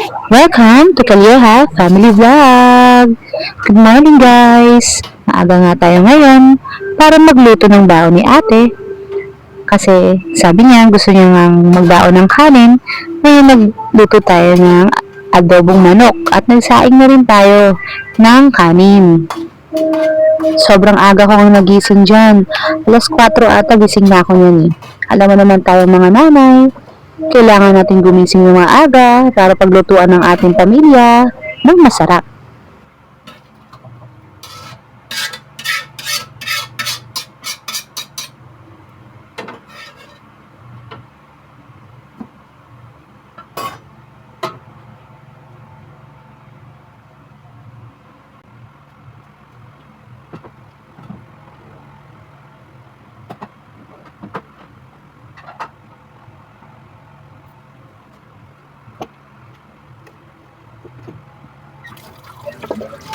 Welcome to Kalyeha Family Vlog! Good morning guys! Maaga nga tayo ngayon para magluto ng baon ni ate. Kasi sabi niya gusto niya nga magbaon ng kanin. Ngayon nagluto tayo ng adobong manok at nagsaing na rin tayo ng kanin. Sobrang aga ko ang nagising dyan. Alas 4 ata gising na ako yan eh. Alam mo naman tayo mga nanay, kailangan natin gumising ng maaga para paglutuan ng ating pamilya ng masarap.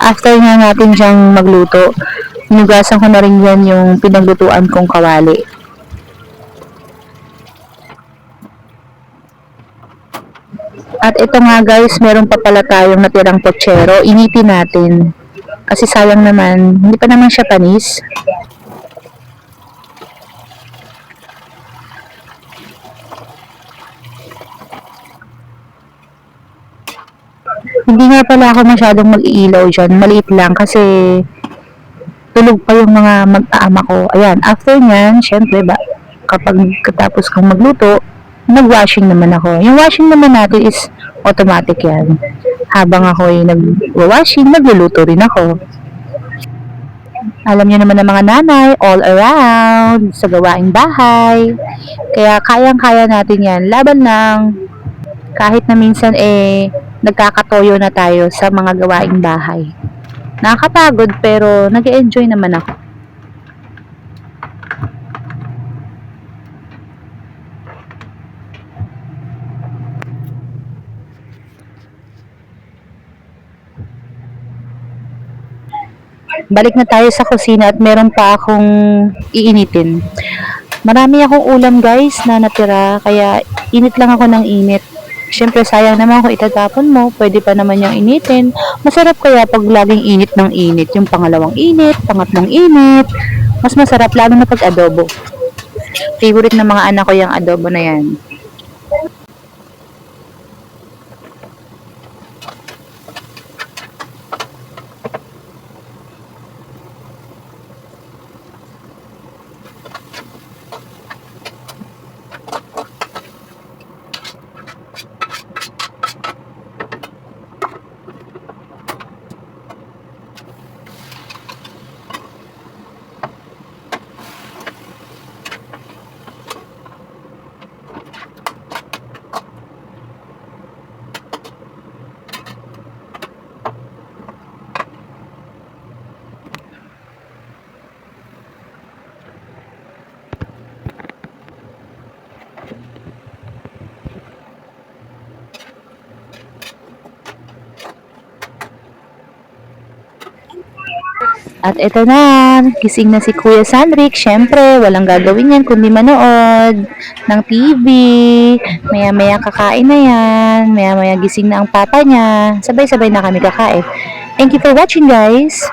After nga natin siyang magluto, hinugasan ko na rin yan yung pinaglutuan kong kawali. At ito nga guys, meron pa pala tayong natirang pochero, initin natin. Kasi sayang naman, hindi pa naman siya panis. Hindi nga pala ako masyadong mag-iilaw dyan. Maliit lang kasi tulog pa yung mga mag-aama ko. Ayan, after nyan, syempre ba, kapag katapos kong magluto, nag-washing naman ako. Yung washing naman natin is automatic yan. Habang ako ay nag-washing, nagluluto rin ako. Alam niyo naman ng mga nanay, all around, sa gawaing bahay. Kaya kayang-kaya natin yan. Laban lang, kahit na minsan nagkakatoyo na tayo sa mga gawaing bahay. Nakakapagod pero nag-enjoy naman ako. Balik na tayo sa kusina at meron pa akong iinitin. Marami akong ulam guys na natira kaya init lang ako ng init. Siyempre sayang naman kung itatapon mo, pwede pa naman yung initin. Masarap kaya pag laging init ng init, yung pangalawang init, pangatlong init. Mas masarap lalo na pag adobo. Favorite ng mga anak ko yung adobo na yan. At ito na, gising na si Kuya Sandrick. Siyempre, walang gagawin yan kundi manood ng TV. Maya-maya kakain na yan. Maya-maya gising na ang papa niya. Sabay-sabay na kami kakain. Thank you for watching guys!